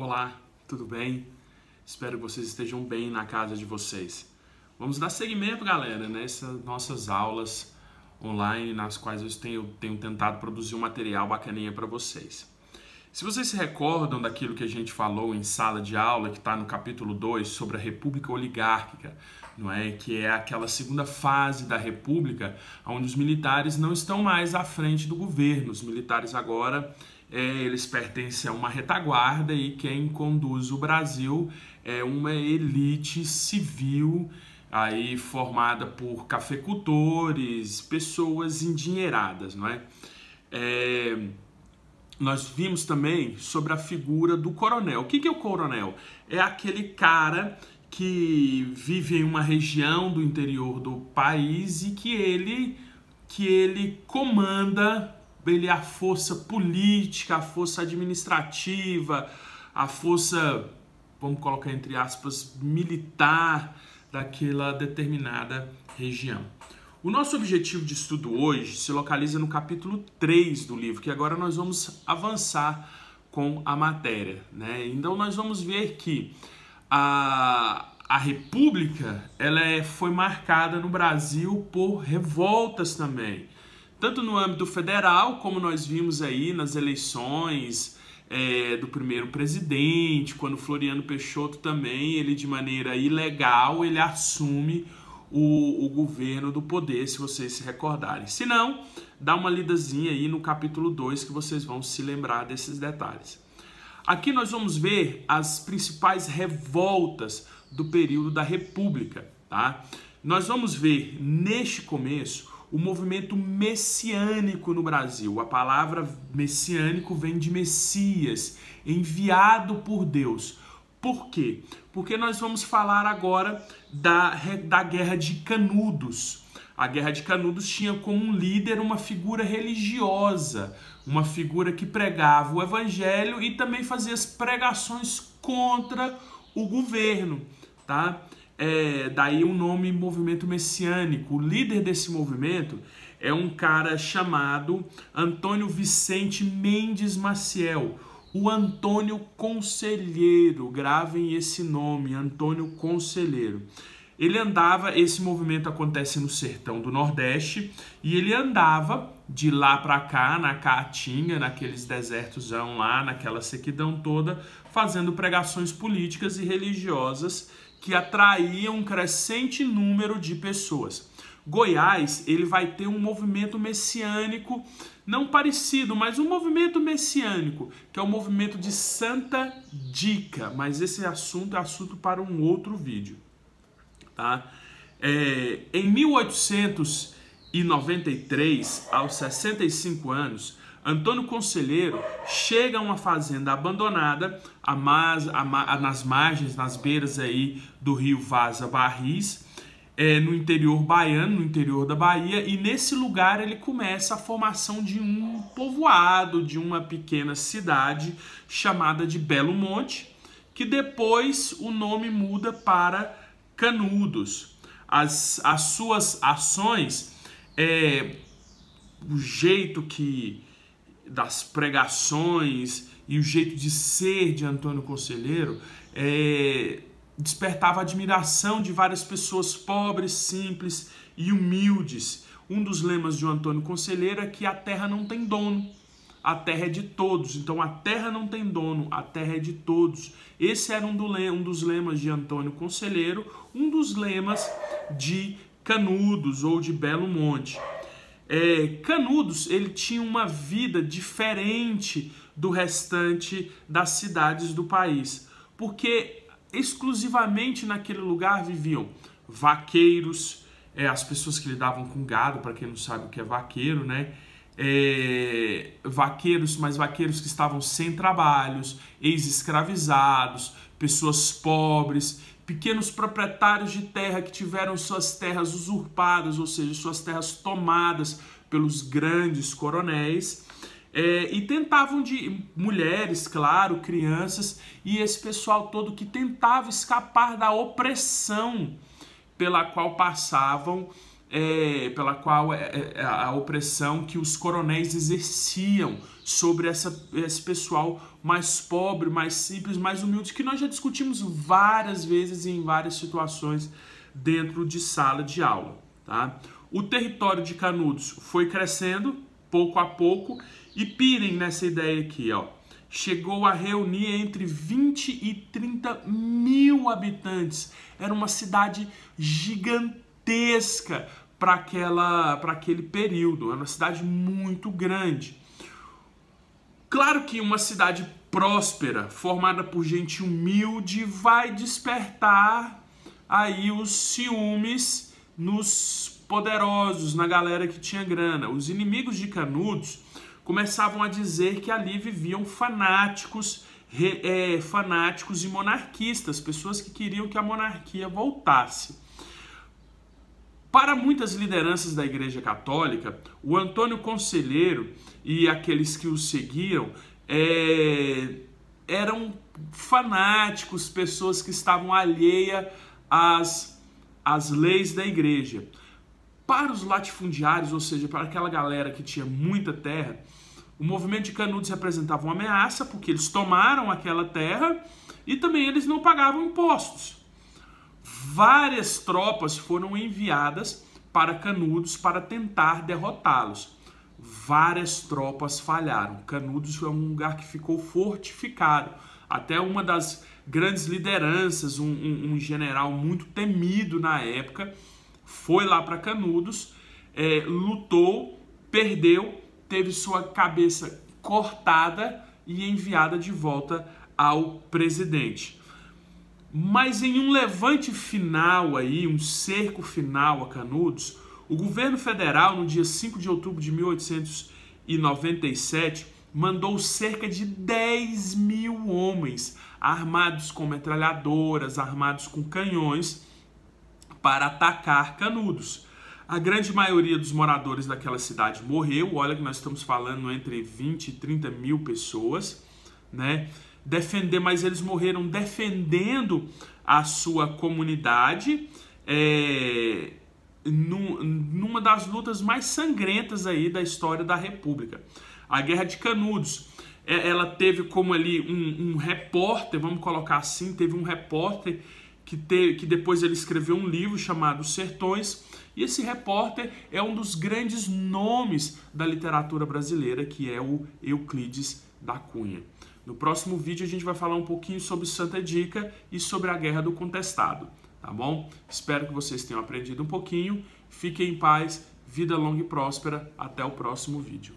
Olá, tudo bem? Espero que vocês estejam bem na casa de vocês. Vamos dar seguimento, galera, nessas nossas aulas online, nas quais eu tenho tentado produzir um material bacaninha para vocês. Se vocês se recordam daquilo que a gente falou em sala de aula, que está no capítulo 2, sobre a República Oligárquica, não é? Que é aquela segunda fase da República, onde os militares não estão mais à frente do governo. Os militares agora, eles pertencem a uma retaguarda e quem conduz o Brasil é uma elite civil aí formada por cafeicultores, pessoas endinheiradas, não é? Nós vimos também sobre a figura do coronel. O que é o coronel? É aquele cara que vive em uma região do interior do país e que ele comanda, ele é a força política, a força administrativa, a força, vamos colocar entre aspas, militar daquela determinada região. O nosso objetivo de estudo hoje se localiza no capítulo 3 do livro, que agora nós vamos avançar com a matéria, né? Então nós vamos ver que a República foi marcada no Brasil por revoltas também, tanto no âmbito federal, como nós vimos aí nas eleições do primeiro presidente, quando Floriano Peixoto também, ele de maneira ilegal, ele assume o governo do poder, se vocês se recordarem. Se não, dá uma lidazinha aí no capítulo 2 que vocês vão se lembrar desses detalhes. Aqui nós vamos ver as principais revoltas do período da República, tá? Nós vamos ver neste começo o movimento messiânico no Brasil. A palavra messiânico vem de Messias, enviado por Deus. Por quê? Porque nós vamos falar agora da Guerra de Canudos. A Guerra de Canudos tinha como um líder uma figura religiosa, uma figura que pregava o evangelho e também fazia as pregações contra o governo, tá? Daí o nome movimento messiânico. O líder desse movimento é um cara chamado Antônio Vicente Mendes Maciel, o Antônio Conselheiro. Gravem esse nome, Antônio Conselheiro. Esse movimento acontece no sertão do Nordeste e ele andava de lá para cá, na Caatinga, naqueles desertos lá, naquela sequidão toda, fazendo pregações políticas e religiosas que atraíam um crescente número de pessoas. Goiás, ele vai ter um movimento messiânico, não parecido, mas um movimento messiânico, que é o movimento de Santa Dica, mas esse assunto é assunto para um outro vídeo, tá? Em 1893, aos 65 anos, Antônio Conselheiro chega a uma fazenda abandonada nas margens, nas beiras aí do rio Vaza Barris, no interior baiano, no interior da Bahia, e nesse lugar ele começa a formação de um povoado, de uma pequena cidade chamada de Belo Monte, que depois o nome muda para Canudos. As suas ações, o jeito das pregações e o jeito de ser de Antônio Conselheiro despertava a admiração de várias pessoas pobres, simples e humildes. Um dos lemas de Antônio Conselheiro é que a terra não tem dono, a terra é de todos. Então a terra não tem dono, a terra é de todos. Esse era um dos lemas de Antônio Conselheiro, um dos lemas de Canudos ou de Belo Monte. Canudos, ele tinha uma vida diferente do restante das cidades do país, porque exclusivamente naquele lugar viviam vaqueiros, as pessoas que lidavam com gado, para quem não sabe o que é vaqueiro, né? Vaqueiros, mas vaqueiros que estavam sem trabalhos, ex-escravizados, pessoas pobres, pequenos proprietários de terra que tiveram suas terras usurpadas, ou seja, suas terras tomadas pelos grandes coronéis, e tentavam mulheres, claro, crianças, e esse pessoal todo que tentava escapar da opressão pela qual passavam pela qual a opressão que os coronéis exerciam sobre esse pessoal mais pobre, mais simples, mais humilde, que nós já discutimos várias vezes em várias situações dentro de sala de aula. Tá? O território de Canudos foi crescendo pouco a pouco e pirem nessa ideia aqui, ó, chegou a reunir entre 20 e 30 mil habitantes. Era uma cidade gigantesca para aquele período, era uma cidade muito grande. Claro que uma cidade próspera, formada por gente humilde, vai despertar aí os ciúmes nos poderosos, na galera que tinha grana. Os inimigos de Canudos começavam a dizer que ali viviam fanáticos e monarquistas, pessoas que queriam que a monarquia voltasse. Para muitas lideranças da Igreja Católica, o Antônio Conselheiro e aqueles que o seguiam eram fanáticos, pessoas que estavam alheias às leis da Igreja. Para os latifundiários, ou seja, para aquela galera que tinha muita terra, o movimento de Canudos representava uma ameaça, porque eles tomaram aquela terra e também eles não pagavam impostos. Várias tropas foram enviadas para Canudos para tentar derrotá-los. Várias tropas falharam. Canudos é um lugar que ficou fortificado. Até uma das grandes lideranças, um general muito temido na época, foi lá para Canudos, lutou, perdeu, teve sua cabeça cortada e enviada de volta ao presidente. Mas em um levante final aí, um cerco final a Canudos, o governo federal, no dia 5 de outubro de 1897, mandou cerca de 10 mil homens armados com metralhadoras, armados com canhões, para atacar Canudos. A grande maioria dos moradores daquela cidade morreu. Olha que nós estamos falando entre 20 e 30 mil pessoas, né? Mas eles morreram defendendo a sua comunidade numa das lutas mais sangrentas aí da história da República. A Guerra de Canudos, ela teve como ali um repórter, vamos colocar assim, teve um repórter que depois ele escreveu um livro chamado Os Sertões, e esse repórter é um dos grandes nomes da literatura brasileira, que é o Euclides da Cunha. No próximo vídeo a gente vai falar um pouquinho sobre Santa Dica e sobre a Guerra do Contestado, tá bom? Espero que vocês tenham aprendido um pouquinho. Fiquem em paz, vida longa e próspera. Até o próximo vídeo.